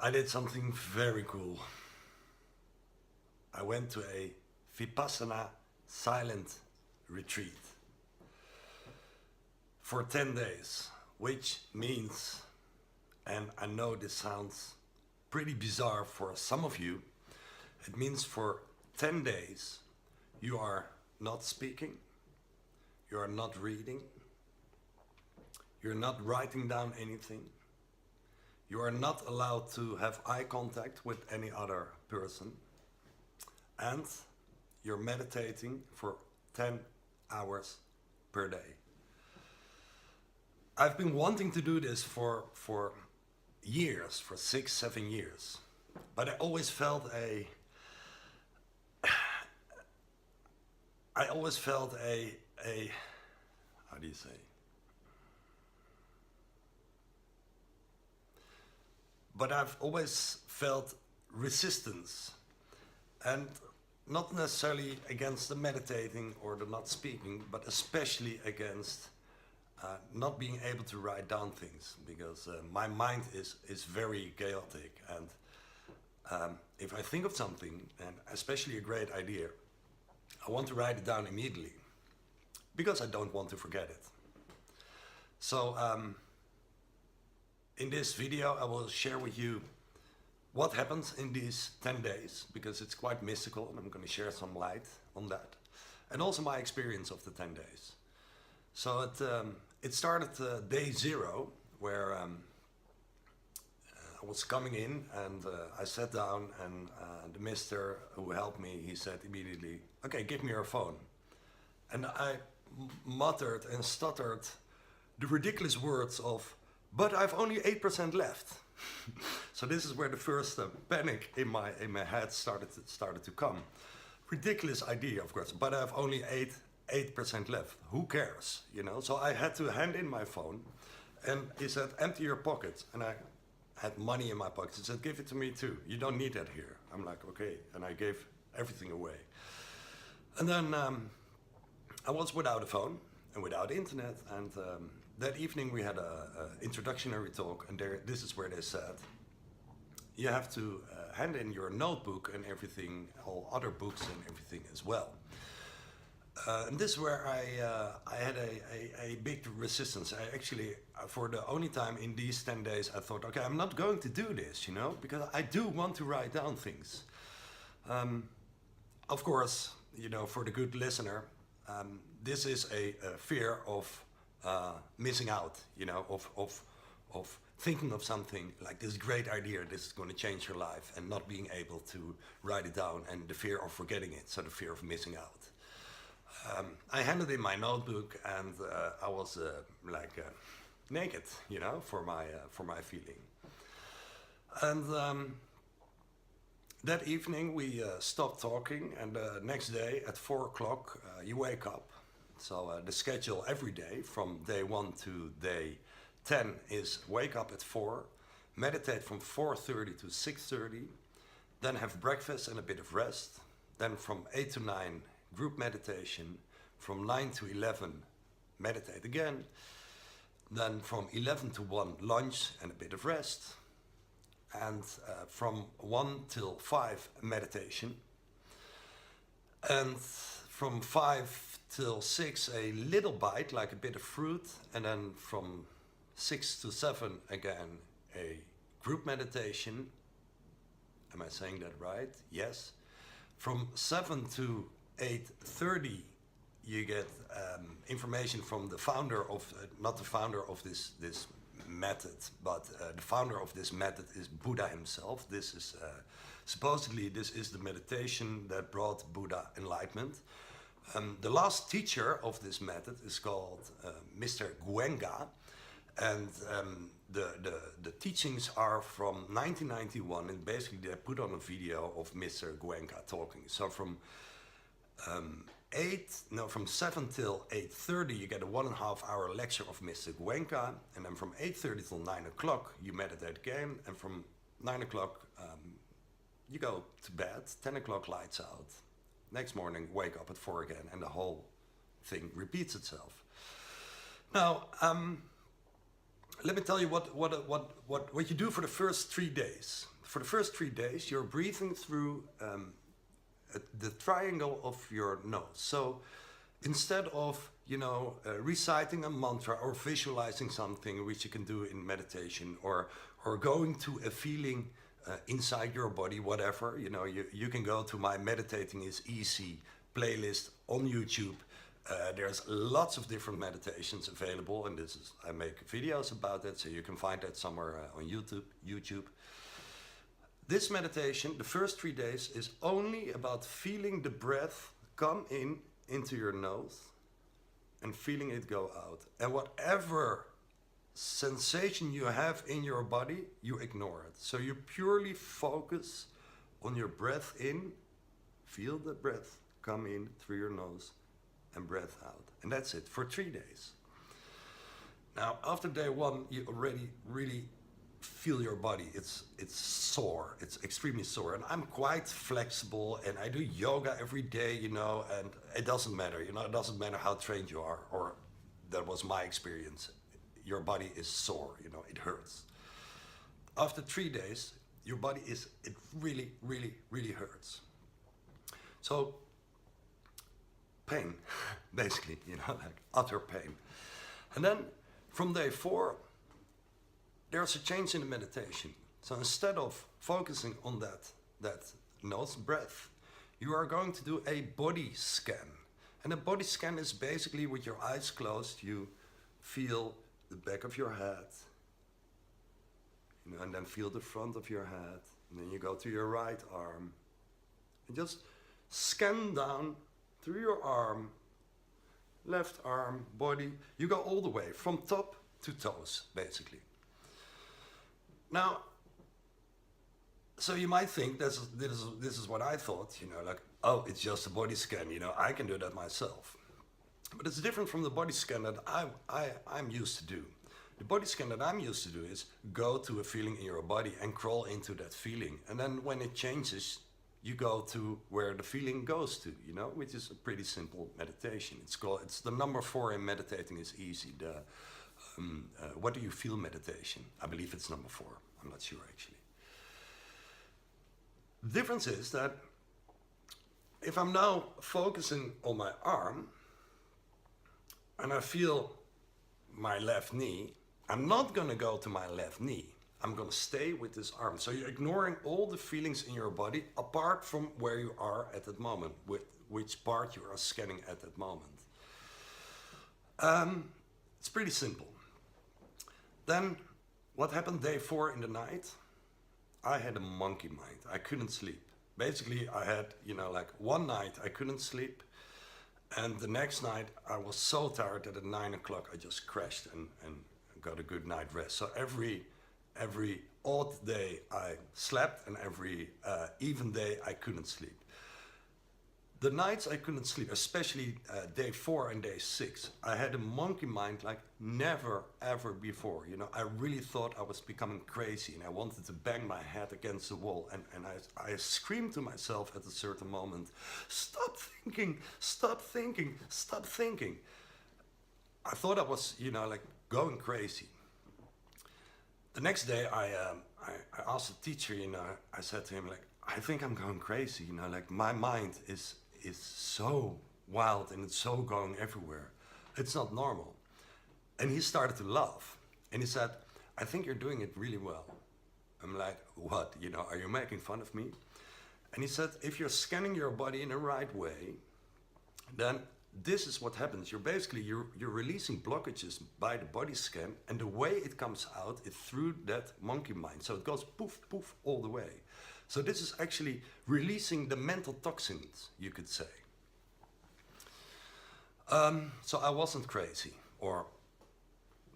I did something very cool. I went to a Vipassana silent retreat for 10 days, which means, and I know this sounds pretty bizarre for some of you, it means for 10 days you are not speaking, you are not reading, you're not writing down anything, you are not allowed to have eye contact with any other person, and you're meditating for 10 hours per day. I've been wanting to do this for years, for 6-7 years, but I always felt a how do you say? But I've always felt resistance, and not necessarily against the meditating or the not speaking, but especially against not being able to write down things, because my mind is very chaotic, and if I think of something, and especially a great idea, I want to write it down immediately, because I don't want to forget it. So in this video I will share with you what happens in these 10 days, because it's quite mystical, and I'm going to share some light on that, and also my experience of the 10 days. So it started day 0, where I was coming in, and I sat down, and the mister who helped me, he said immediately, "Okay, give me your phone." And I muttered and stuttered the ridiculous words of, "But I've only 8% left." So this is where the first panic in my head started to come. Ridiculous idea, of course, but I have only 8% left. Who cares, you know? So I had to hand in my phone, and he said, "Empty your pockets." And I had money in my pockets. He said, "Give it to me too. You don't need that here." I'm like, "Okay," and I gave everything away. And then I was without a phone and without internet, and that evening we had a introductory talk, and this is where they said, you have to hand in your notebook and everything, all other books and everything as well. And this is where I had a big resistance. I actually, for the only time in these 10 days, I thought, okay, I'm not going to do this, you know, because I do want to write down things. Of course, you know, for the good listener, this is a fear of missing out, you know, of thinking of something like this great idea, this is going to change your life, and not being able to write it down, and the fear of forgetting it, so the fear of missing out. I handed in my notebook, and I was naked, you know, for my feeling. And that evening we stopped talking, and the next day at 4 o'clock you wake up. So the schedule every day from day 1 to day 10 is wake up at 4, meditate from 4:30 to 6:30, then have breakfast and a bit of rest, then from 8 to 9 group meditation, from 9 to 11 meditate again, then from 11 to 1 lunch and a bit of rest, and from 1 till 5 meditation, and from 5 till 6 a little bite, like a bit of fruit, and then from 6 to 7 again a group meditation. Am I saying that right? Yes. From 7 to 8:30 you get information from the founder of, not the founder of this method, but the founder of this method is Buddha himself. This is supposedly this is the meditation that brought Buddha enlightenment. The last teacher of this method is called Mr. Goenka, and the teachings are from 1991, and basically they put on a video of Mr. Goenka talking. So from 7 till 8:30 you get a 1.5 hour lecture of Mr. Goenka, and then from 8:30 till 9 o'clock you meditate again, and from 9 o'clock you go to bed, 10 o'clock lights out. Next morning wake up at 4 again, and the whole thing repeats itself. Now let me tell you what you do for the first 3 days. for the first 3 days, you're breathing through the triangle of your nose. So instead of, reciting a mantra or visualizing something, which you can do in meditation, or going to a feeling inside your body, whatever, you can go to my Meditating is Easy playlist on YouTube. There's lots of different meditations available, and I make videos about it, so you can find that somewhere on YouTube. This meditation, the first 3 days, is only about feeling the breath come into your nose and feeling it go out. And whatever sensation you have in your body, you ignore it. So you purely focus on your breath in, feel the breath come in through your nose, and breath out. And that's it for 3 days. Now, after day 1, you already really feel your body. It's sore. It's extremely sore. And I'm quite flexible, and I do yoga every day, and it doesn't matter, it doesn't matter how trained you are, or that was my experience. Your body is sore, it hurts. After 3 days, your body it really, really, really hurts. So, pain, basically, like utter pain. And then from day 4, there's a change in the meditation. So instead of focusing on that nose breath, you are going to do a body scan. And a body scan is basically with your eyes closed, you feel the back of your head, and then feel the front of your head, and then you go to your right arm, and just scan down through your arm, left arm, body. You go all the way from top to toes, basically. Now, so you might think this is what I thought, like, oh, it's just a body scan, I can do that myself. But it's different from the body scan that I'm used to do. The body scan that I'm used to do is go to a feeling in your body and crawl into that feeling. And then when it changes, you go to where the feeling goes to, which is a pretty simple meditation. It's the number 4 in Meditating is Easy. What do you feel meditation? I believe it's number 4. I'm not sure, actually. The difference is that if I'm now focusing on my arm and I feel my left knee, I'm not going to go to my left knee. I'm going to stay with this arm. So you're ignoring all the feelings in your body apart from where you are at that moment, with which part you are scanning at that moment. It's pretty simple. Then, what happened day 4 in the night? I had a monkey mind. I couldn't sleep. Basically, I had, like one night I couldn't sleep. And the next night I was so tired that at 9 o'clock I just crashed and got a good night rest. So every odd day I slept, and every even day I couldn't sleep. The nights I couldn't sleep, especially day 4 and day 6, I had a monkey mind like never ever before. I really thought I was becoming crazy, and I wanted to bang my head against the wall. And I screamed to myself at a certain moment, stop thinking, stop thinking, stop thinking. I thought I was, like going crazy. The next day I asked the teacher, I said to him, like, I think I'm going crazy, like my mind is so wild and it's so going everywhere. It's not normal. And he started to laugh. And he said, I think you're doing it really well. I'm like, what? Are you making fun of me? And he said, if you're scanning your body in the right way, then this is what happens. You're releasing blockages by the body scan, and the way it comes out is through that monkey mind. So it goes poof, poof all the way. So this is actually releasing the mental toxins, you could say. So I wasn't crazy, or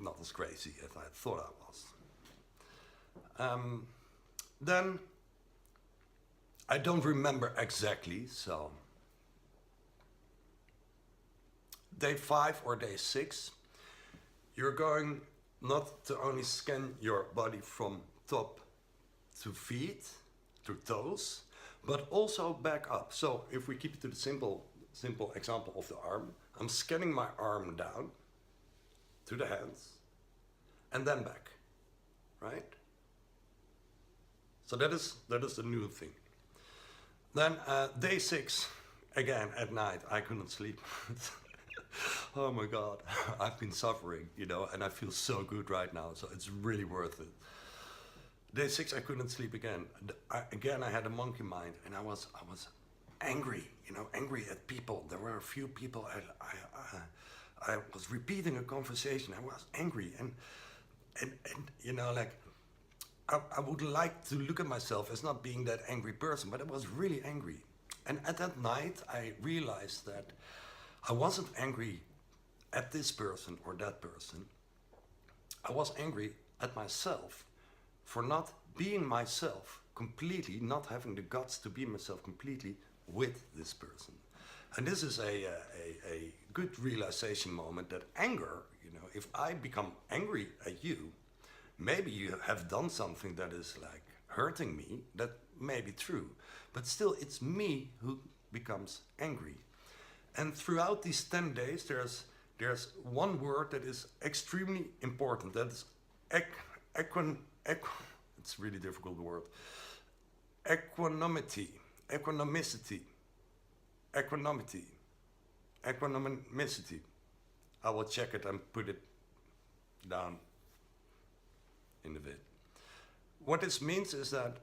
not as crazy as I thought I was. Then I don't remember exactly, so day 5 or day 6, you're going not to only scan your body from top to feet, to toes, but also back up. So if we keep it to the simple example of the arm, I'm scanning my arm down to the hands and then back, right? So that is the new thing. Then day 6, again at night, I couldn't sleep. Oh my God, I've been suffering, you know, and I feel so good right now, so it's really worth it. Day 6, I couldn't sleep again. Again, I had a monkey mind, and I was angry, you know, angry at people. There were a few people. I was repeating a conversation. I was angry, and you know, like I would like to look at myself as not being that angry person, but I was really angry. And at that night, I realized that I wasn't angry at this person or that person. I was angry at myself for not being myself completely, not having the guts to be myself completely with this person. And this is a good realization moment that anger, you know, if I become angry at you, maybe you have done something that is like hurting me, that may be true, but still it's me who becomes angry. And throughout these 10 days, there's one word that is extremely important. That is it's a really difficult word. Equanimity. I will check it and put it down in a bit. What this means is that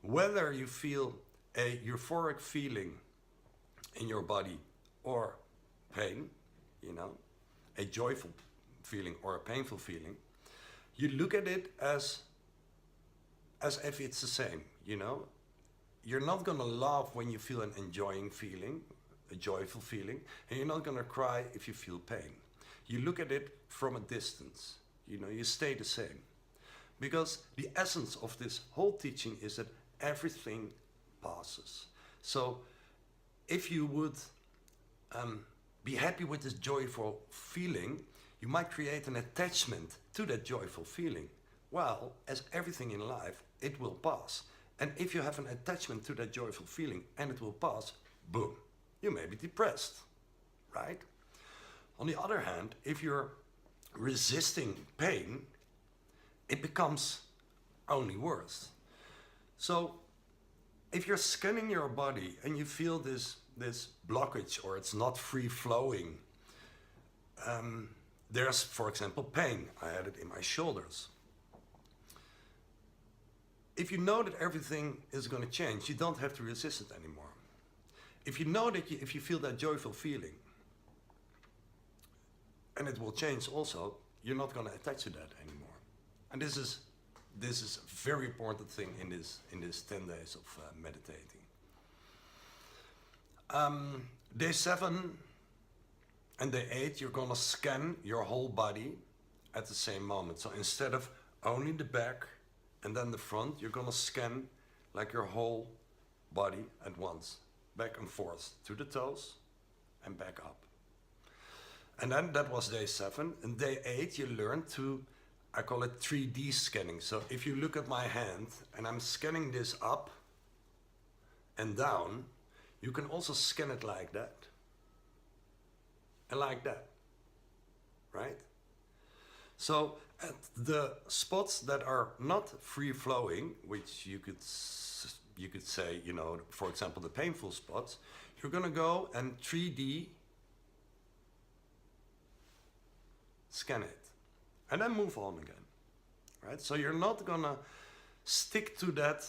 whether you feel a euphoric feeling in your body or pain, you know, a joyful feeling or a painful feeling, you look at it as if it's the same, you know. You're not gonna laugh when you feel an enjoying feeling, a joyful feeling, and you're not gonna cry if you feel pain. You look at it from a distance, you know, you stay the same. Because the essence of this whole teaching is that everything passes. So if you would be happy with this joyful feeling, you might create an attachment to that joyful feeling. Well, as everything in life, it will pass. And if you have an attachment to that joyful feeling and it will pass, boom, you may be depressed, right? On the other hand, if you're resisting pain, it becomes only worse. So if you're scanning your body and you feel this blockage or it's not free flowing, there's, for example, pain. I had it in my shoulders. If you know that everything is going to change, you don't have to resist it anymore. If you know that if you feel that joyful feeling, and it will change also, you're not going to attach to that anymore. And this is a very important thing in this 10 days of meditating. Day 7 and day 8, you're going to scan your whole body at the same moment. So instead of only the back and then the front, you're going to scan like your whole body at once, back and forth to the toes and back up. And then that was day 7. And day 8, you learn to, I call it 3D scanning. So if you look at my hand and I'm scanning this up and down, you can also scan it like that and like that, right? So at the spots that are not free flowing, which you could say, you know, for example, the painful spots, you're gonna go and 3D scan it and then move on again, right? So you're not gonna stick to that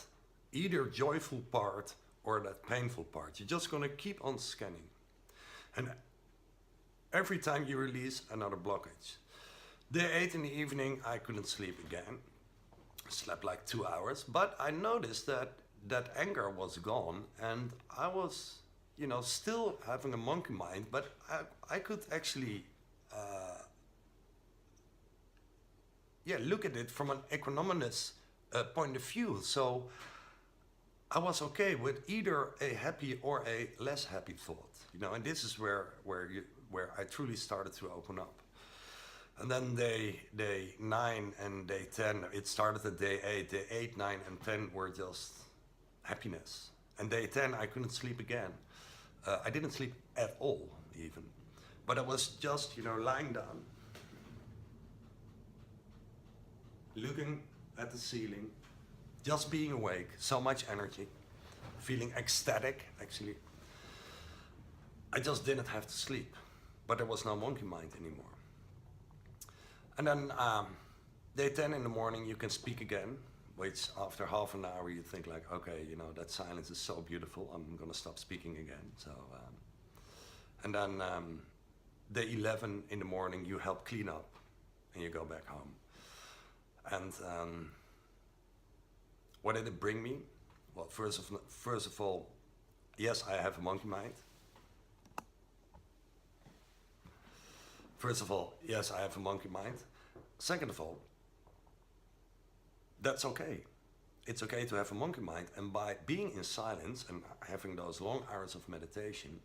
either joyful part or that painful part. You're just gonna keep on scanning. And every time you release another blockage. Day 8 in the evening, I couldn't sleep again. I slept like 2 hours, but I noticed that that anger was gone and I was, you know, still having a monkey mind, but I could actually look at it from an equanimous point of view. So I was okay with either a happy or a less happy thought, you know, and this is where I truly started to open up. And then day 9 and day 10, it started at day 8. Day 8, 9, and 10 were just happiness. And day 10, I couldn't sleep again. I didn't sleep at all, even. But I was just, you know, lying down, looking at the ceiling, just being awake, so much energy, feeling ecstatic, actually. I just didn't have to sleep, but there was no monkey mind anymore. And then day 10 in the morning, you can speak again, which after half an hour you think like, okay, you know, that silence is so beautiful, I'm gonna stop speaking again. So, and then day 11 in the morning, you help clean up and you go back home. And what did it bring me? Well, first of all, yes, I have a monkey mind. First of all, yes, I have a monkey mind. Second of all, that's okay. It's okay to have a monkey mind, and by being in silence and having those long hours of meditation,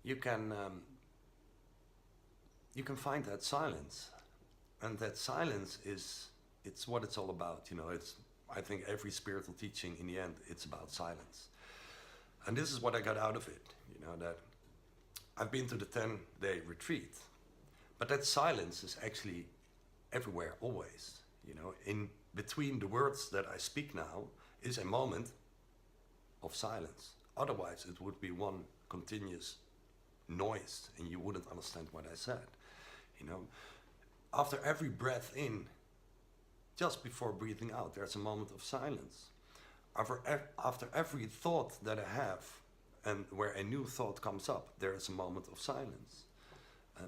you can find that silence, and that silence it's what it's all about. You know, I think every spiritual teaching in the end, it's about silence, and this is what I got out of it. You know, that I've been to the 10-day retreat, but that silence is actually everywhere, always. You know, in between the words that I speak now is a moment of silence. Otherwise, it would be one continuous noise, and you wouldn't understand what I said. You know, after every breath in, just before breathing out, there's a moment of silence. After every thought that I have, and where a new thought comes up, there is a moment of silence.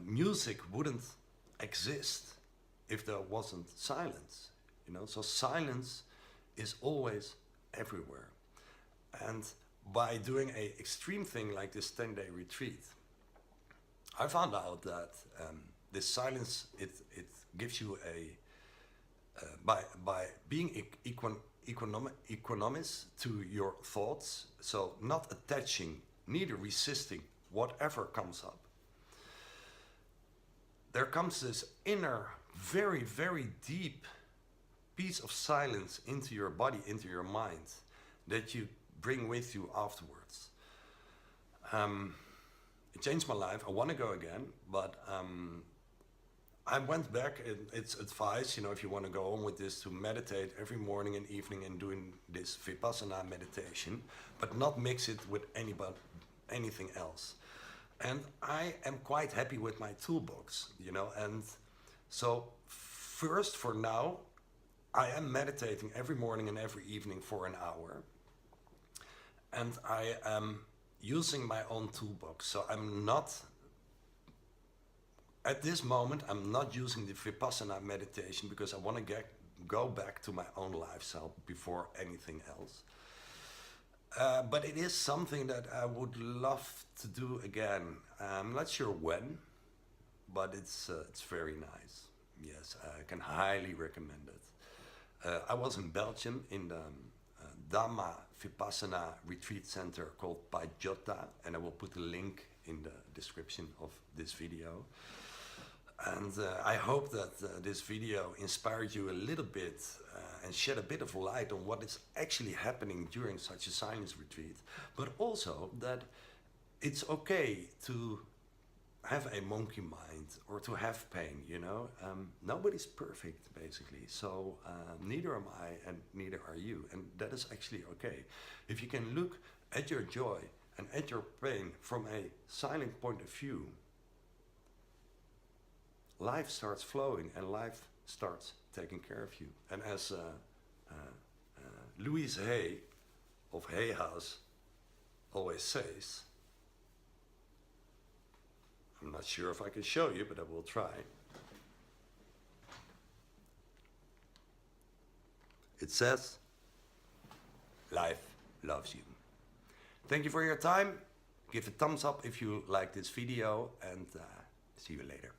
Music wouldn't exist if there wasn't silence, you know. So silence is always everywhere. And by doing an extreme thing like this 10-day retreat, I found out that this silence, it gives you by being equanimous to your thoughts, so not attaching, neither resisting whatever comes up. There comes this inner, very, very deep piece of silence into your body, into your mind, that you bring with you afterwards. It changed my life. I want to go again, but I went back. It's advice, you know, if you want to go on with this, to meditate every morning and evening and doing this Vipassana meditation, but not mix it with anything else. And I am quite happy with my toolbox, you know. And so first, for now, I am meditating every morning and every evening for an hour. And I am using my own toolbox. So I'm not, at this moment, I'm not using the Vipassana meditation because I want to go back to my own lifestyle before anything else. But it is something that I would love to do again. I'm not sure when, but it's very nice. Yes, I can highly recommend it. I was in Belgium in the Dhamma Vipassana retreat center called Pajota, and I will put a link in the description of this video. And I hope that this video inspired you a little bit and shed a bit of light on what is actually happening during such a silence retreat, but also that it's okay to have a monkey mind or to have pain, you know. Nobody's perfect, basically, so neither am I and neither are you, and that is actually okay. If you can look at your joy and at your pain from a silent point of view, life starts flowing and life starts taking care of you. And as Louise Hay of Hay House always says, I'm not sure if I can show you, but I will try. It says, life loves you. Thank you for your time. Give a thumbs up if you like this video, and see you later.